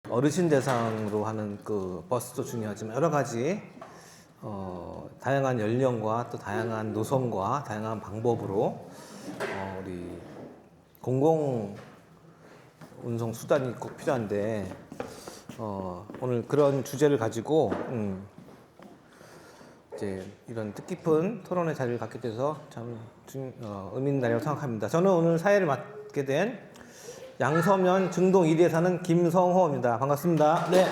어르신 대상으로 하는 그 버스도 중요하지만 여러 가지 다양한 연령과 또 다양한 노선과 다양한 방법으로 우리 공공 운송 수단이 꼭 필요한데 오늘 그런 주제를 가지고 이제 이런 뜻깊은 토론의 자리를 갖게 돼서 참 의미 있는 날이라고 생각합니다. 저는 오늘 사회를 맡게 된 양서면 증동 1리에 사는 김성호입니다. 반갑습니다. 네.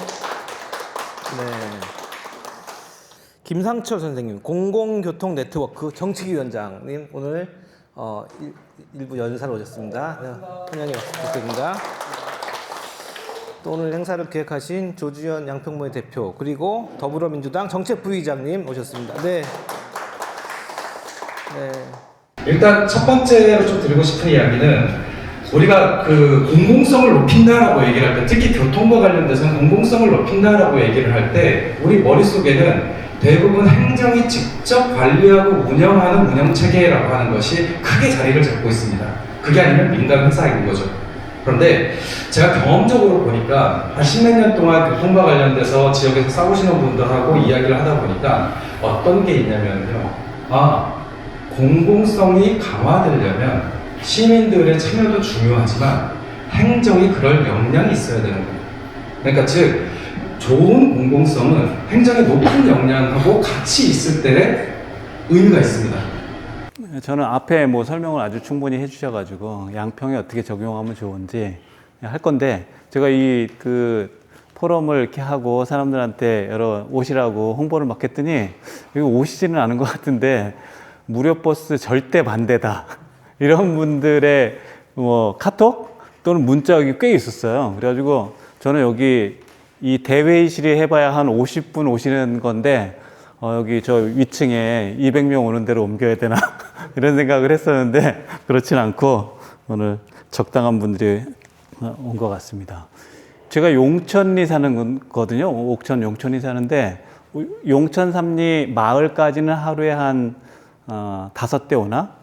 김상철 선생님, 공공교통 네트워크 정책위원장님 오늘 일부 연사로 오셨습니다. 네, 환영해 주셨습니다. 또 오늘 행사를 기획하신 조주현 양평모의 대표 그리고 더불어민주당 정책부의장님 오셨습니다. 네. 일단 첫 번째로 좀 드리고 싶은 이야기는 우리가 그 공공성을 높인다라고 얘기를 할 때, 특히 교통과 관련돼서는 공공성을 높인다라고 얘기를 할 때 우리 머릿속에는 대부분 행정이 직접 관리하고 운영하는 운영체계라고 하는 것이 크게 자리를 잡고 있습니다. 그게 아니면 민간 회사인 거죠. 그런데 제가 경험적으로 보니까 한 십몇 년 동안 교통과 관련돼서 지역에서 싸우시는 분들하고 이야기를 하다 보니까 어떤 게 있냐면요. 공공성이 강화되려면 시민들의 참여도 중요하지만 행정이 그럴 역량이 있어야 되는 거예요. 그러니까 즉 좋은 공공성은 행정의 높은 역량하고 같이 있을 때 의미가 있습니다. 저는 앞에 뭐 설명을 아주 충분히 해주셔가지고 양평에 어떻게 적용하면 좋은지 할 건데, 제가 이 그 포럼을 이렇게 하고 사람들한테 오시라고 홍보를 막 했더니 이거 오시지는 않은 것 같은데 무료 버스 절대 반대다 이런 분들의 뭐 카톡 또는 문자가 꽤 있었어요. 그래가지고 저는 여기 이 대회의실에 해봐야 한 50분 오시는 건데 여기 저 위층에 200명 오는 데로 옮겨야 되나 이런 생각을 했었는데 그렇진 않고 오늘 적당한 분들이 온 것 같습니다. 제가 용천리 사는 거거든요. 옥천 용천리 사는데 용천 삼리 마을까지는 하루에 한 5대 오나?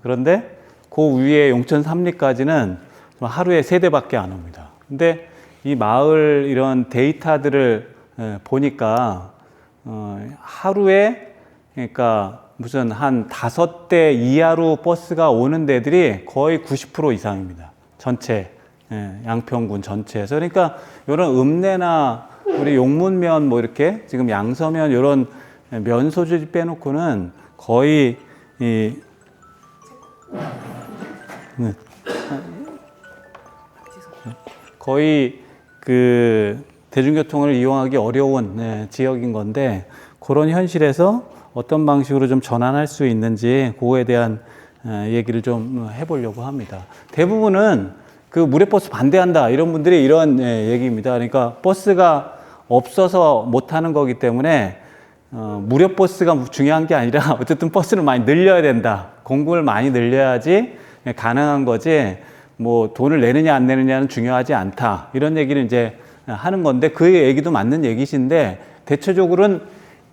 그런데 그 위에 용천 삼리까지는 하루에 3대밖에 안 옵니다. 근데 이 마을 이런 데이터들을 보니까 하루에 그러니까 무슨 한 5대 이하로 버스가 오는 데들이 거의 90% 이상입니다. 전체 양평군 전체에서. 그러니까 이런 읍내나 우리 용문면 뭐 이렇게 지금 양서면 이런 면 소지 빼놓고는 거의 거의 그 대중교통을 이용하기 어려운 지역인 건데, 그런 현실에서 어떤 방식으로 좀 전환할 수 있는지 그거에 대한 얘기를 좀 해보려고 합니다. 대부분은 그 무료버스 반대한다 이런 분들이 이런 얘기입니다. 그러니까 버스가 없어서 못하는 거기 때문에 무료버스가 중요한 게 아니라 어쨌든 버스를 많이 늘려야 된다. 공급을 많이 늘려야지 가능한 거지 뭐 돈을 내느냐 안 내느냐는 중요하지 않다. 이런 얘기를 이제 하는 건데 그 얘기도 맞는 얘기신데, 대체적으로는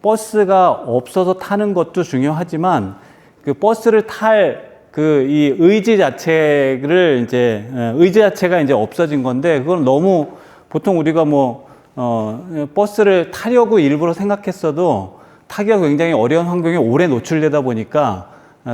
버스가 없어서 타는 것도 중요하지만 그 버스를 탈 그 이 의지 자체를 이제 의지 자체가 이제 없어진 건데, 그건 너무 보통 우리가 뭐 버스를 타려고 일부러 생각했어도 타기가 굉장히 어려운 환경에 오래 노출되다 보니까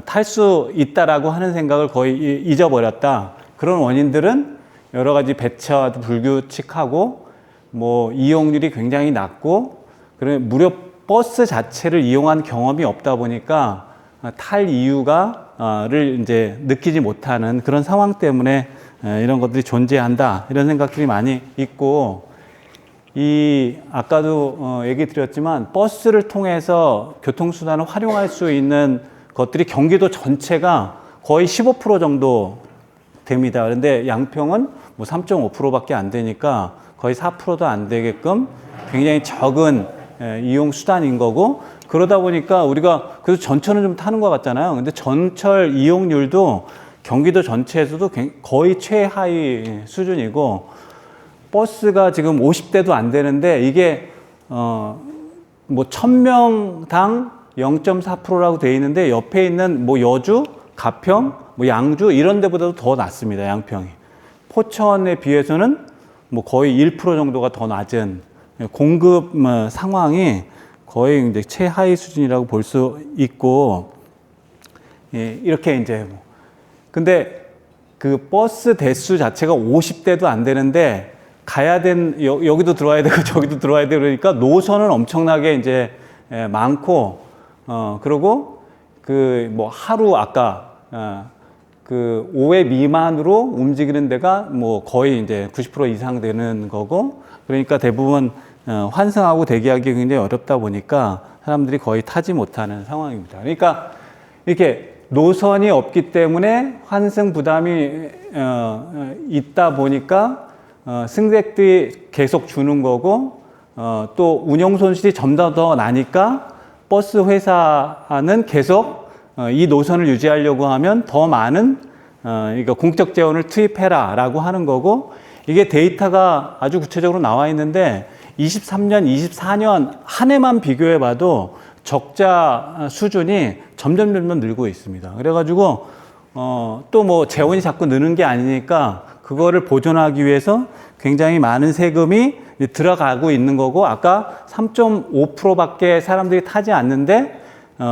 탈 수 있다라고 하는 생각을 거의 잊어버렸다. 그런 원인들은 여러 가지 배차도 불규칙하고 뭐 이용률이 굉장히 낮고, 그런 무료 버스 자체를 이용한 경험이 없다 보니까 탈 이유가를 이제 느끼지 못하는 그런 상황 때문에 이런 것들이 존재한다 이런 생각들이 많이 있고, 이 아까도 얘기 드렸지만 버스를 통해서 교통수단을 활용할 수 있는 것들이 경기도 전체가 거의 15% 정도 됩니다. 그런데 양평은 뭐 3.5%밖에 안 되니까 거의 4%도 안 되게끔 굉장히 적은 이용 수단인 거고, 그러다 보니까 우리가 그래서 전철은 좀 타는 것 같잖아요. 근데 전철 이용률도 경기도 전체에서도 거의 최하위 수준이고, 버스가 지금 50대도 안 되는데 이게 뭐 1000명당 0.4%라고 돼 있는데 옆에 있는 뭐 여주, 가평, 뭐 양주 이런 데보다도 더 낮습니다. 양평이. 포천에 비해서는 뭐 거의 1% 정도가 더 낮은 공급 상황이 거의 이제 최하위 수준이라고 볼 수 있고, 예, 이렇게 이제 근데 그 버스 대수 자체가 50대도 안 되는데 가야 여기도 들어와야 되고 저기도 들어와야 되고 그러니까 노선은 엄청나게 이제 많고, 그리고 그 뭐 하루 아까 그 5회 미만으로 움직이는 데가 뭐 거의 이제 90% 이상 되는 거고, 그러니까 대부분 환승하고 대기하기 굉장히 어렵다 보니까 사람들이 거의 타지 못하는 상황입니다. 그러니까 이렇게 노선이 없기 때문에 환승 부담이 있다 보니까 승객들이 계속 주는 거고, 또 운영 손실이 점점 더 나니까 버스 회사는 계속 이 노선을 유지하려고 하면 더 많은 그러니까 공적 재원을 투입해라라고 하는 거고, 이게 데이터가 아주 구체적으로 나와 있는데 23년, 24년 한 해만 비교해 봐도 적자 수준이 점점 늘고 있습니다. 그래가지고 또 뭐 재원이 자꾸 느는 게 아니니까 그거를 보존하기 위해서 굉장히 많은 세금이 들어가고 있는 거고, 아까 3.5%밖에 사람들이 타지 않는데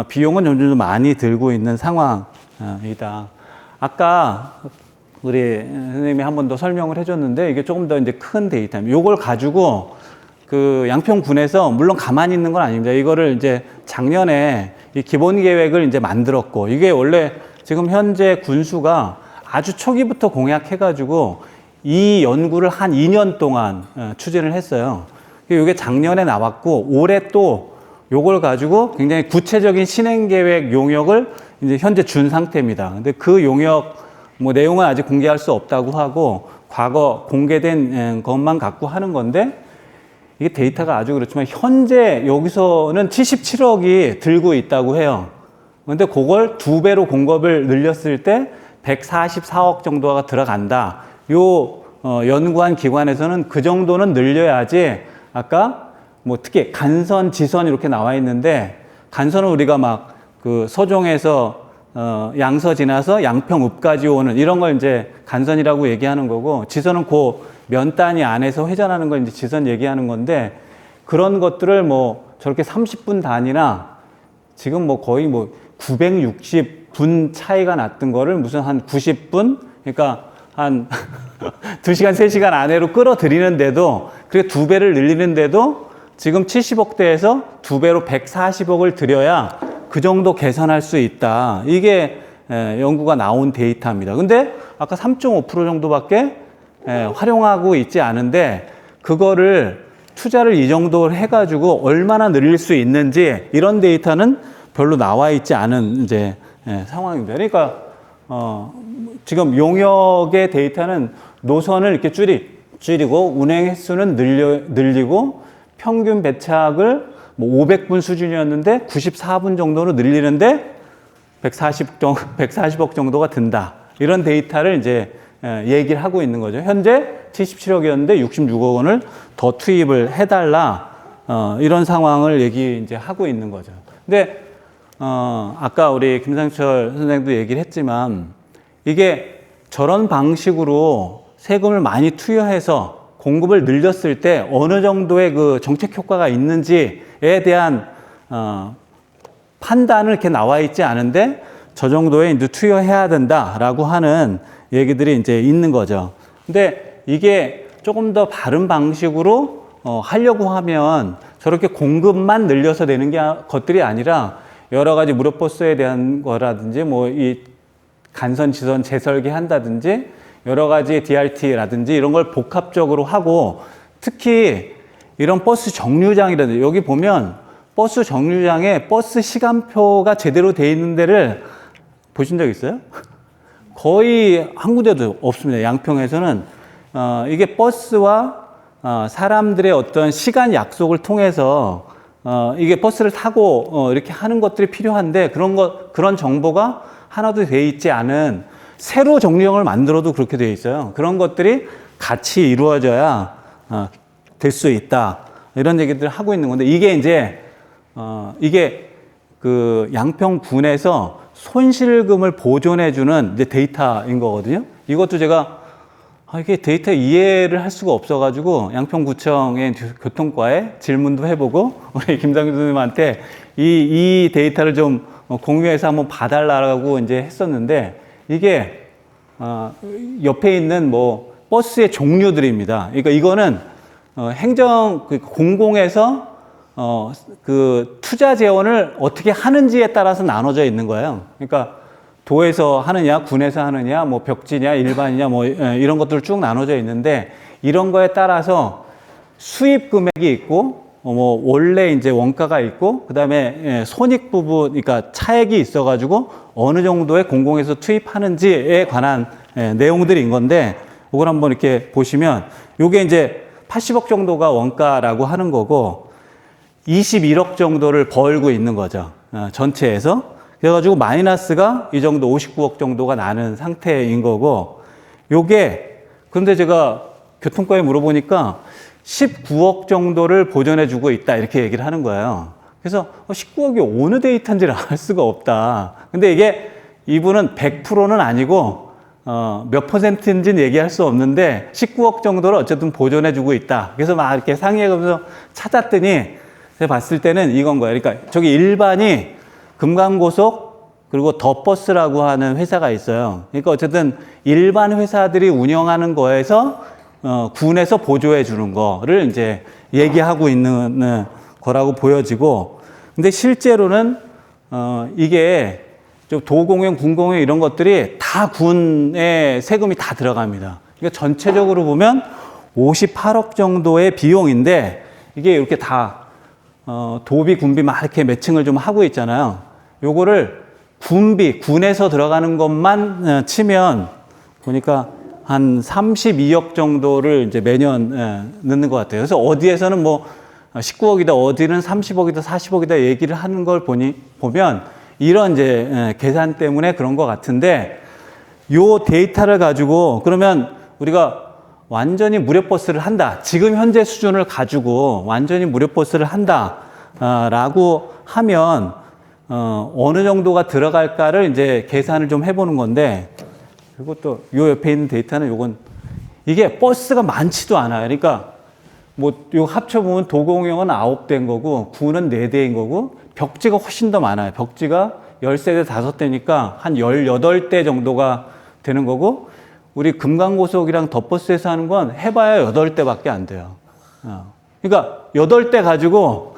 비용은 점점 많이 들고 있는 상황이다. 아까 우리 선생님이 한 번 더 설명을 해줬는데 이게 조금 더 이제 큰 데이터입니다. 이걸 가지고 그 양평군에서 물론 가만히 있는 건 아닙니다. 이거를 이제 작년에 이 기본 계획을 이제 만들었고, 이게 원래 지금 현재 군수가 아주 초기부터 공약해가지고 이 연구를 한 2년 동안 추진을 했어요. 이게 작년에 나왔고, 올해 또 요걸 가지고 굉장히 구체적인 실행 계획 용역을 이제 현재 준 상태입니다. 근데 그 용역 뭐 내용은 아직 공개할 수 없다고 하고, 과거 공개된 것만 갖고 하는 건데, 이게 데이터가 아주 그렇지만 현재 여기서는 77억이 들고 있다고 해요. 근데 그걸 2배로 공급을 늘렸을 때 144억 정도가 들어간다. 요 연구한 기관에서는 그 정도는 늘려야지, 아까 뭐 특히 간선, 지선 이렇게 나와 있는데, 간선은 우리가 막 그 서종에서 양서 지나서 양평읍까지 오는 이런 걸 이제 간선이라고 얘기하는 거고, 지선은 그 면 단위 안에서 회전하는 걸 이제 지선 얘기하는 건데, 그런 것들을 뭐 저렇게 30분 단위나 지금 뭐 거의 뭐 960분 차이가 났던 거를 무슨 한 90분, 그러니까 한 2시간, 3시간 안으로 끌어들이는데도, 그게 2배를 늘리는데도 지금 70억대에서 2배로 140억을 들여야 그 정도 개선할 수 있다. 이게 연구가 나온 데이터입니다. 근데 아까 3.5% 정도밖에 활용하고 있지 않은데, 그거를 투자를 이 정도 해가지고 얼마나 늘릴 수 있는지 이런 데이터는 별로 나와 있지 않은 이제 상황입니다. 그러니까 지금 용역의 데이터는 노선을 이렇게 줄이고 운행 횟수는 늘리고 평균 배착을 뭐 500분 수준이었는데 94분 정도로 늘리는데 140억 정도가 든다. 이런 데이터를 이제 얘기를 하고 있는 거죠. 현재 77억이었는데 66억 원을 더 투입을 해달라. 이런 상황을 이제 하고 있는 거죠. 근데 아까 우리 김상철 선생님도 얘기를 했지만, 이게 저런 방식으로 세금을 많이 투여해서 공급을 늘렸을 때 어느 정도의 그 정책 효과가 있는지에 대한 판단을 이렇게 나와 있지 않은데, 저 정도에 이제 투여해야 된다라고 하는 얘기들이 이제 있는 거죠. 근데 이게 조금 더 바른 방식으로 하려고 하면 저렇게 공급만 늘려서 되는 것들이 아니라, 여러 가지 무료버스에 대한 거라든지 뭐 이 간선, 지선 재설계 한다든지 여러 가지 DRT라든지 이런 걸 복합적으로 하고, 특히 이런 버스 정류장이라든지, 여기 보면 버스 정류장에 버스 시간표가 제대로 돼 있는 데를 보신 적 있어요? 거의 한 군데도 없습니다. 양평에서는 이게 버스와 사람들의 어떤 시간 약속을 통해서 이게 버스를 타고 이렇게 하는 것들이 필요한데, 그런 정보가 하나도 돼 있지 않은, 새로 정류장을 만들어도 그렇게 돼 있어요. 그런 것들이 같이 이루어져야 될 수 있다. 이런 얘기들을 하고 있는 건데, 이게 이제 이게 그 양평군에서 손실금을 보존해주는 이제 데이터인 거거든요. 이것도 제가 이게 데이터 이해를 할 수가 없어가지고 양평구청의 교통과에 질문도 해보고 우리 김상준 선생님한테 이 데이터를 좀 공유해서 한번 봐달라고 이제 했었는데 이게 옆에 있는 뭐 버스의 종류들입니다. 그러니까 이거는 공공에서 그 투자 재원을 어떻게 하는지에 따라서 나눠져 있는 거예요. 그러니까 도에서 하느냐, 군에서 하느냐, 뭐 벽지냐, 일반이냐, 뭐 이런 것들 쭉 나눠져 있는데 이런 거에 따라서 수입 금액이 있고 뭐 원래 이제 원가가 있고 그다음에 손익 부분, 그러니까 차액이 있어가지고 어느 정도의 공공에서 투입하는지에 관한 내용들인 건데 이걸 한번 이렇게 보시면 요게 이제 80억 정도가 원가라고 하는 거고 21억 정도를 벌고 있는 거죠. 전체에서. 그래가지고 마이너스가 이 정도 59억 정도가 나는 상태인 거고 요게 그런데 제가 교통과에 물어보니까 19억 정도를 보존해 주고 있다 이렇게 얘기를 하는 거예요. 그래서 19억이 어느 데이터인지를 알 수가 없다. 근데 이게 이분은 100%는 아니고 몇 %인지는 얘기할 수 없는데 19억 정도를 어쨌든 보존해 주고 있다. 그래서 막 이렇게 상의해가면서 찾았더니 제가 봤을 때는 이건 거예요. 그러니까 저기 일반이 금강고속 그리고 더버스라고 하는 회사가 있어요. 그러니까 어쨌든 일반 회사들이 운영하는 거에서 군에서 보조해 주는 거를 이제 얘기하고 있는 거라고 보여지고 근데 실제로는 이게 좀 도공영, 군공영 이런 것들이 다 군의 세금이 다 들어갑니다. 그러니까 전체적으로 보면 58억 정도의 비용인데 이게 이렇게 다 도비, 군비 막 이렇게 매칭을 좀 하고 있잖아요. 요거를 군에서 들어가는 것만 치면 보니까 한 32억 정도를 이제 매년 넣는 것 같아요. 그래서 어디에서는 뭐 19억이다, 어디는 30억이다, 40억이다 얘기를 하는 걸 보면 이런 이제 계산 때문에 그런 것 같은데 요 데이터를 가지고 그러면 우리가 완전히 무료버스를 한다. 지금 현재 수준을 가지고 완전히 무료버스를 한다. 라고 하면 어느 정도가 들어갈까를 이제 계산을 좀 해보는 건데 그리고 또 요 옆에 있는 데이터는 요건 이게 버스가 많지도 않아요. 그러니까 뭐 요 합쳐보면 도공영은 9대인 거고 군은 4대인 거고 벽지가 훨씬 더 많아요. 벽지가 10세대 5대니까 한 18대 정도가 되는 거고 우리 금강고속이랑 덧버스에서 하는 건 해봐야 8대밖에 안 돼요. 그러니까 8대 가지고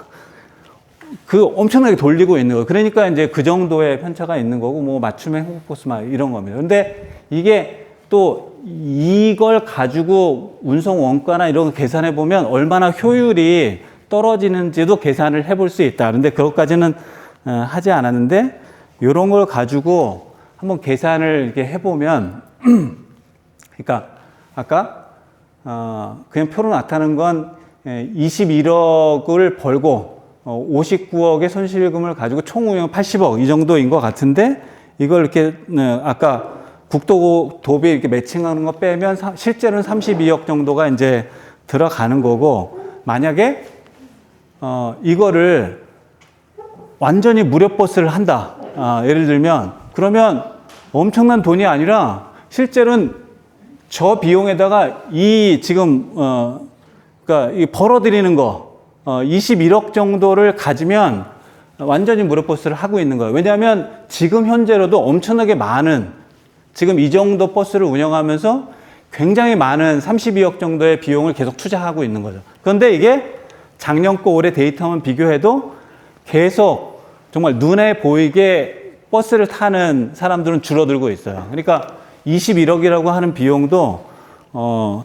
그 엄청나게 돌리고 있는 거예요. 그러니까 이제 그 정도의 편차가 있는 거고 뭐 맞춤형 행복버스 막 이런 겁니다. 근데 이게 또 이걸 가지고 운송 원가나 이런 거 계산해 보면 얼마나 효율이 떨어지는지도 계산을 해볼 수 있다. 그런데 그것까지는 하지 않았는데 이런 걸 가지고 한번 계산을 이렇게 해보면 그러니까 아까 그냥 표로 나타낸 건 21억을 벌고 59억의 손실금을 가지고 총 운용 80억 이 정도인 것 같은데 이걸 이렇게 아까 국토도비 이렇게 매칭하는 거 빼면 실제로는 32억 정도가 이제 들어가는 거고 만약에 이거를 완전히 무료버스를 한다. 예를 들면 그러면 엄청난 돈이 아니라 실제로는 저 비용에다가 이 지금 그러니까 이 벌어들이는 거 21억 정도를 가지면 완전히 무료버스를 하고 있는 거예요. 왜냐하면 지금 현재로도 엄청나게 많은 지금 이 정도 버스를 운영하면서 굉장히 많은 32억 정도의 비용을 계속 투자하고 있는 거죠. 그런데 이게 작년 거 올해 데이터만 비교해도 계속 정말 눈에 보이게 버스를 타는 사람들은 줄어들고 있어요. 그러니까 21억이라고 하는 비용도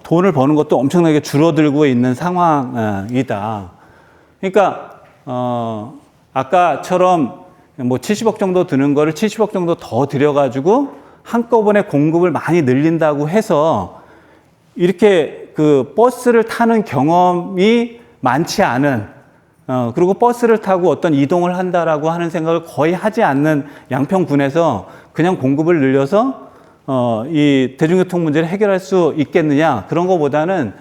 돈을 버는 것도 엄청나게 줄어들고 있는 상황이다. 그러니까 아까처럼 뭐 70억 정도 드는 거를 70억 정도 더 들여가지고 한꺼번에 공급을 많이 늘린다고 해서 이렇게 그 버스를 타는 경험이 많지 않은 그리고 버스를 타고 어떤 이동을 한다라고 하는 생각을 거의 하지 않는 양평군에서 그냥 공급을 늘려서 이 대중교통 문제를 해결할 수 있겠느냐 그런 것보다는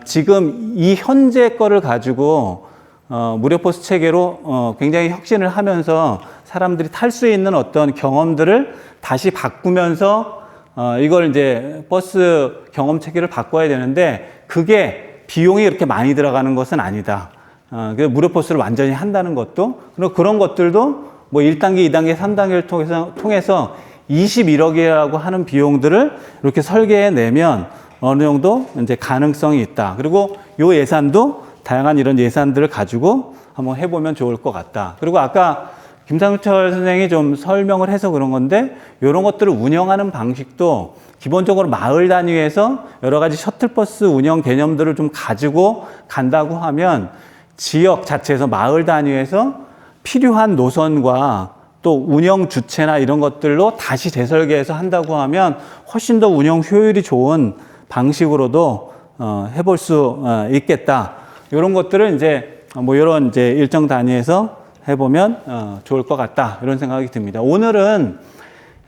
지금 이 현재 거를 가지고 무료버스 체계로 굉장히 혁신을 하면서 사람들이 탈 수 있는 어떤 경험들을 다시 바꾸면서 이걸 이제 버스 경험 체계를 바꿔야 되는데 그게 비용이 그렇게 많이 들어가는 것은 아니다. 무료 버스를 완전히 한다는 것도, 그리고 그런 것들도 뭐 1단계, 2단계, 3단계를 통해서 21억이라고 하는 비용들을 이렇게 설계해 내면 어느 정도 이제 가능성이 있다. 그리고 요 예산도 다양한 이런 예산들을 가지고 한번 해보면 좋을 것 같다. 그리고 아까 김상철 선생이 좀 설명을 해서 그런 건데, 이런 것들을 운영하는 방식도 기본적으로 마을 단위에서 여러 가지 셔틀버스 운영 개념들을 좀 가지고 간다고 하면 지역 자체에서 마을 단위에서 필요한 노선과 또 운영 주체나 이런 것들로 다시 재설계해서 한다고 하면 훨씬 더 운영 효율이 좋은 방식으로도 해볼 수 있겠다. 이런 것들을 이제 뭐 이런 이제 일정 단위에서 해보면 좋을 것 같다. 이런 생각이 듭니다. 오늘은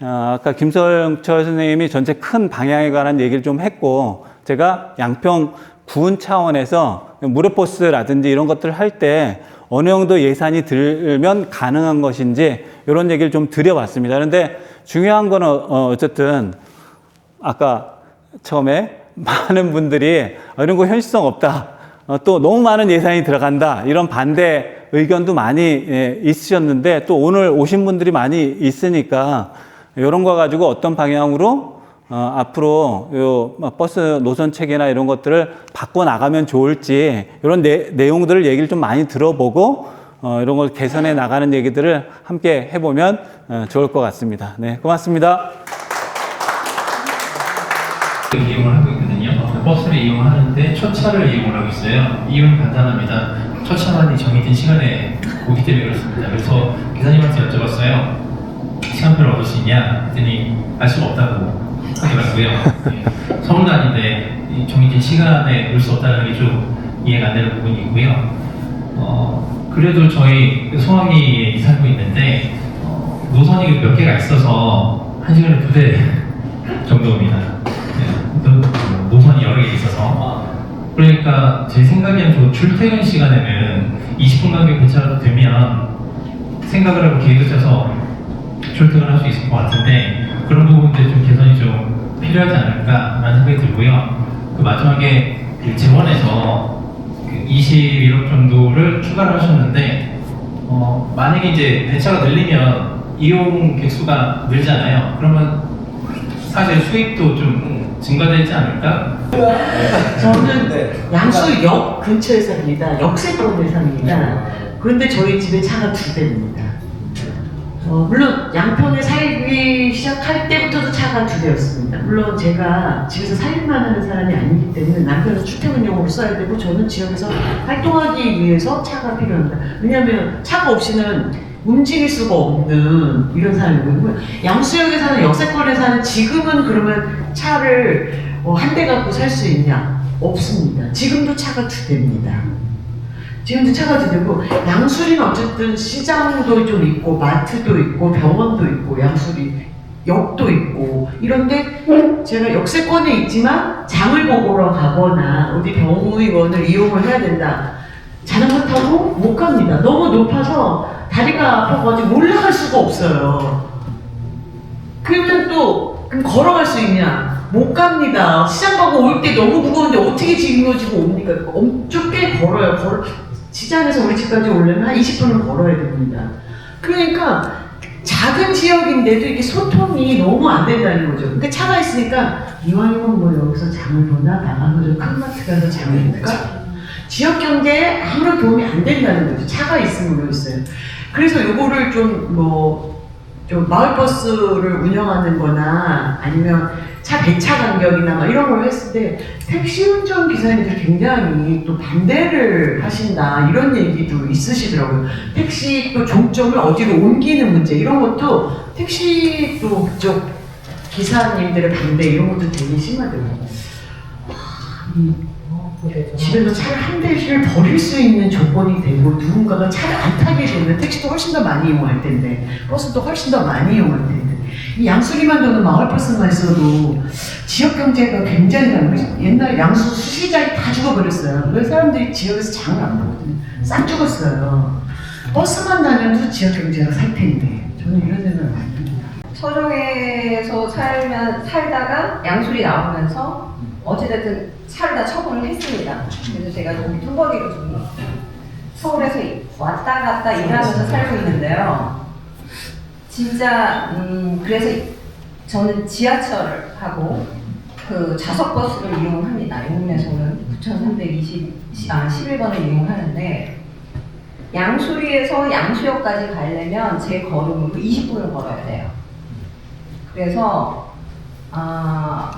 아까 김성철 선생님이 전체 큰 방향에 관한 얘기를 좀 했고, 제가 양평 군 차원에서 무료버스라든지 이런 것들을 할 때 어느 정도 예산이 들면 가능한 것인지 이런 얘기를 좀 드려봤습니다. 그런데 중요한 거는 어쨌든 아까 처음에 많은 분들이 이런 거 현실성 없다. 또 너무 많은 예산이 들어간다. 이런 반대 의견도 많이 있으셨는데, 또 오늘 오신 분들이 많이 있으니까 이런 거 가지고 어떤 방향으로 앞으로 요 버스 노선 체계나 이런 것들을 바꿔 나가면 좋을지, 이런 내용들을 얘기를 좀 많이 들어보고 이런 걸 개선해 나가는 얘기들을 함께 해보면 좋을 것 같습니다. 네, 고맙습니다. 이용을 하고 있거든요. 버스를 이용하는데 첫 차를 이용을 하고 있어요. 이유는 간단합니다. 첫 차만이 정해진 시간에 오기 때문에 그렇습니다. 그래서 기사님한테 여쭤봤어요. 시간표를 얻을 수 있냐? 했더니 알 수가 없다고 하더라고요. 네. 서울 다니는데 정해진 시간에 올 수 없다는 게 좀 이해가 안 되는 부분이 있고요. 그래도 저희 송악리에 살고 있는데 노선이 몇 개가 있어서 1시간에 2대 정도입니다. 노선이 여러 개 있어서. 그러니까 제 생각에는 출퇴근 시간에는 20분 간격 배차라도 되면 생각을 하고 계획을 짜서 출퇴근할 수 있을 것 같은데, 그런 부분들 좀 개선이 좀 필요하지 않을까라는 생각이 들고요. 그 마지막에 그 재원에서 그 21억 정도를 추가를 하셨는데, 만약에 이제 배차가 늘리면 이용 객수가 늘잖아요. 그러면 사실 수입도 좀 증가되지 않을까? 저는 양수역 근처에 삽니다. 역세권에 삽니다. 그런데 저희 집에 차가 2대입니다. 물론 양평에 살기 시작할 때부터도 차가 2대였습니다. 물론 제가 집에서 살림만 하는 사람이 아니기 때문에 남편은 출퇴근용으로 써야 되고, 저는 지역에서 활동하기 위해서 차가 필요합니다. 왜냐하면 차가 없이는 움직일 수가 없는 이런 사람이거든요. 양수역에 사는, 역세권에 사는 지금은 그러면 차를 한 대 갖고 살 수 있냐? 없습니다. 지금도 차가 2대입니다. 지금도 차가 2대고, 양수리는 어쨌든 시장도 좀 있고 마트도 있고 병원도 있고 양수리 역도 있고 이런데, 제가 역세권에 있지만 장을 보러 가거나 어디 병의원을 이용을 해야 된다. 자전거 타고 못 갑니다. 너무 높아서 다리가 아파가지고 올라갈 수가 없어요. 그러면 또 그럼 걸어갈 수 있냐? 못 갑니다. 시장 가고 올 때 너무 무거운데 어떻게 짊어지고 옵니까? 엄청 꽤 걸어요. 시장에서 우리 집까지 오려면 한 20분은 걸어야 됩니다. 그러니까 작은 지역인데도 이게 소통이 너무 안 된다는 거죠. 근데 차가 있으니까 이왕이면 뭐 여기서 장을 보나 나가서 큰 마트 가서 장을 볼까? 지역 경제에 아무런 도움이 안 된다는 거죠. 차가 있음으로 있어요. 그래서 요거를 좀 마을버스를 운영하는 거나 아니면 차 배차 간격이나 막 이런 걸 했을 때 택시 운전 기사님들 굉장히 또 반대를 하신다 이런 얘기도 있으시더라고요. 택시 또 종점을 어디로 옮기는 문제 이런 것도 택시 또 그쪽 기사님들의 반대 이런 것도 되게 심하더라고요. 집에서 차를 한 대를 버릴 수 있는 조건이 되고, 누군가가 차를 안 타게 되면 택시도 훨씬 더 많이 이용할 텐데 버스도 훨씬 더 많이 이용할 텐데, 이 양수리만 도는 마을버스만 있어도 지역 경제가 굉장히 다르고, 옛날 양수 수시장이 다 죽어버렸어요. 왜 사람들이 지역에서 장을 안 보거든요. 싹 죽었어요. 버스만 다녀도 지역 경제가 살 텐데, 저는 이런 생각을 많이 합니다. 서정에서 살다가 양수리 나오면서 어찌됐든 차를 다 처분을 했습니다. 그래서 제가 좀 뚜벅이로 좀 서울에서 왔다 갔다 일하면서 살고 있는데요. 진짜 그래서 저는 지하철을 하고 그 좌석버스를 이용합니다. 용인에서는 9311번을 이용하는데 양수리에서 양수역까지 가려면 제 걸음으로 20분을 걸어야 돼요. 그래서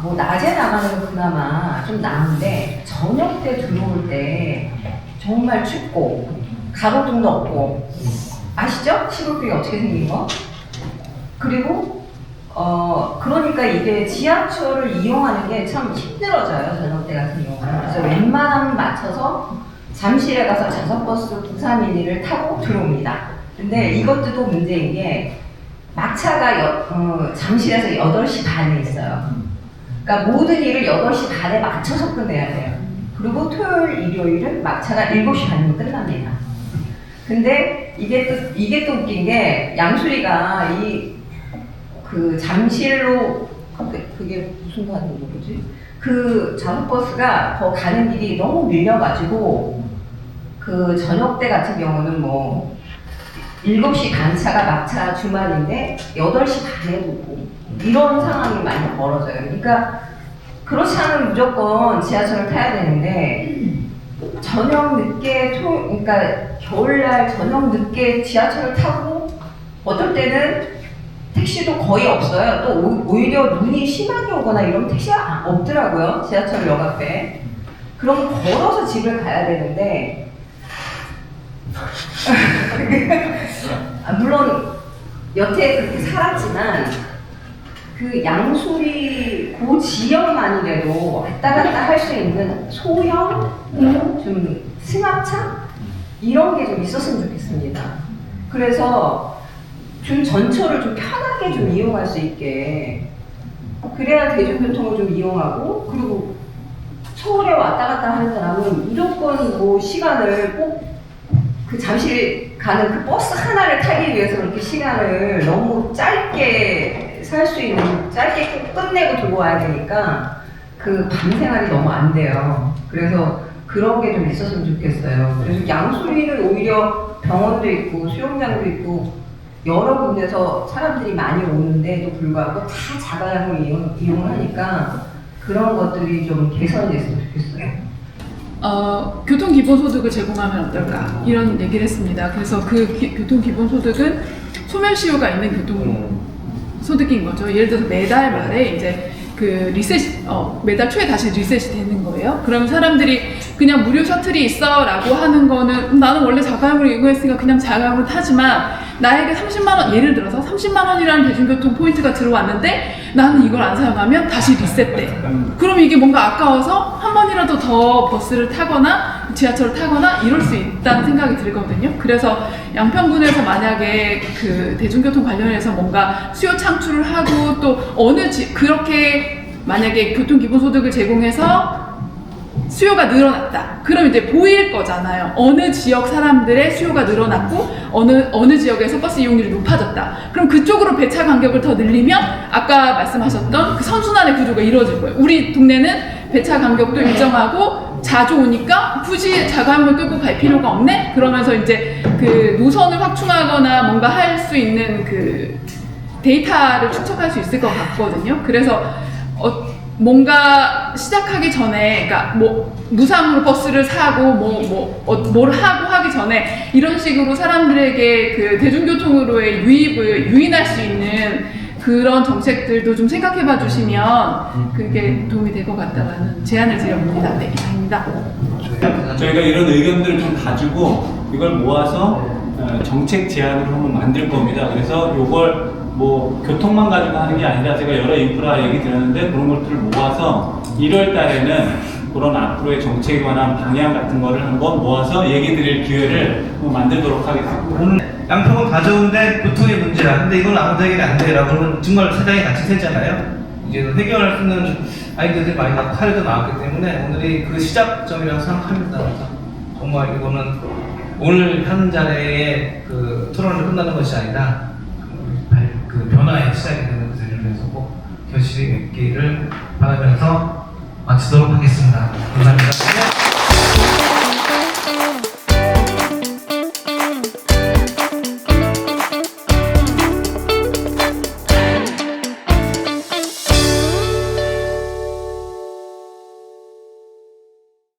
뭐 낮에 나가는 건 그나마 좀 나은데 저녁 때 들어올 때 정말 춥고 가로등도 없고 아시죠? 시골길이 어떻게 생긴 거? 그리고 그러니까 이게 지하철을 이용하는 게 참 힘들어져요. 저녁 때 같은 경우는. 그래서 웬만하면 맞춰서 잠실에 가서 좌석버스 9312를 타고 들어옵니다. 근데 이것도 또 문제인 게 막차가 잠실에서 8시 반에 있어요. 그러니까 모든 일을 8시 반에 맞춰서 끝내야 돼요. 그리고 토요일, 일요일은 막차가 7시 반이면 끝납니다. 근데 이게 또 웃긴 게 양수리가 그 잠실로 그게 무슨 가는 거지? 그 좌석버스가 더 가는 길이 너무 밀려가지고 그 저녁 때 같은 경우는 뭐 7시 반차가 막차 주말인데 8시 반에 오고 이런 상황이 많이 벌어져요. 그러니까 그렇지 않으면 무조건 지하철을 타야 되는데 저녁 늦게 그러니까 겨울날 저녁 늦게 지하철을 타고 어떨 때는 택시도 거의 없어요. 또 오히려 눈이 심하게 오거나 이러면 택시가 없더라고요. 지하철역 앞에. 그럼 걸어서 집을 가야 되는데 물론 여태 그렇게 살았지만 그 양수리 그 지역만이라도 왔다 갔다 할 수 있는 소형 좀 승합차 이런 게 좀 있었으면 좋겠습니다. 그래서 좀 전철을 좀 편하게 좀 이용할 수 있게 그래야 대중교통을 좀 이용하고 그리고 서울에 왔다 갔다 하는 사람은 무조건 뭐 시간을 꼭 그 잠실 가는 그 버스 하나를 타기 위해서 그렇게 시간을 너무 짧게 살 수 있는 짧게 끝내고 들고 와야 되니까 그 밤생활이 너무 안 돼요. 그래서 그런 게 좀 있었으면 좋겠어요. 그래서 양수리는 오히려 병원도 있고 수영장도 있고 여러 군데서 사람들이 많이 오는데도 불구하고 다 자가용을 이용을 하니까 그런 것들이 좀 개선이 됐으면 좋겠어요. 교통기본소득을 제공하면 어떨까 이런 얘기를 했습니다. 그래서 그 교통기본소득은 소멸시효가 있는 교통소득인 거죠. 예를 들어서 매달 말에 이제 그 리셋, 매달 초에 다시 리셋이 되는 거예요. 그럼 사람들이 그냥 무료 셔틀이 있어 라고 하는 거는 나는 원래 자가용으로 이용했으니까 그냥 자가용을 타지만 나에게 30만원, 예를 들어서 30만원이라는 대중교통 포인트가 들어왔는데 나는 이걸 안 사용하면 다시 리셋돼. 그럼 이게 뭔가 아까워서 한 번이라도 더 버스를 타거나 지하철을 타거나 이럴 수 있다는 생각이 들거든요. 그래서 양평군에서 만약에 그 대중교통 관련해서 뭔가 수요 창출을 하고 또 그렇게 만약에 교통기본소득을 제공해서 수요가 늘어났다. 그럼 이제 보일 거잖아요. 어느 지역 사람들의 수요가 늘어났고 어느 지역에서 버스 이용률이 높아졌다. 그럼 그쪽으로 배차 간격을 더 늘리면 아까 말씀하셨던 그 선순환의 구조가 이루어질 거예요. 우리 동네는 배차 간격도 일정하고 자주 오니까 굳이 자가용을 끌고 갈 필요가 없네? 그러면서 이제 그 노선을 확충하거나 뭔가 할 수 있는 그 데이터를 축적할 수 있을 것 같거든요. 그래서 뭔가 시작하기 전에, 그러니까 뭐 무상으로 버스를 사고 뭘 하고 하기 전에 이런 식으로 사람들에게 그 대중교통으로의 유입을 유인할 수 있는 그런 정책들도 좀 생각해봐 주시면 그게 도움이 될 것 같다라는 제안을 드려봅니다. 네, 이상입니다. 저희가 이런 의견들을 좀 가지고 이걸 모아서 정책 제안을 한번 만들 겁니다. 그래서 이걸 뭐 교통만 가지고 하는 게 아니라 제가 여러 인프라 얘기 드렸는데 그런 것들을 모아서 1월 달에는 그런 앞으로의 정책에 관한 방향 같은 거를 한번 모아서 얘기 드릴 기회를 만들도록 하겠습니다. 양평은 가져온데 교통의 문제야. 근데 이건 아무도 해결이 안 돼라고는 정말 사장이 같이 샜잖아요. 이제 해결할 수 있는 아이디어들이 많이 나왔고 사례도 나왔기 때문에 오늘이 그 시작점이라고 생각합니다. 정말 이거는 오늘 한 자리에 그 토론을 끝나는 것이 아니라 그 변화의 시작이 되는 위해서 꼭 결실이 맺기를 바라면서 마치도록 하겠습니다. 감사합니다.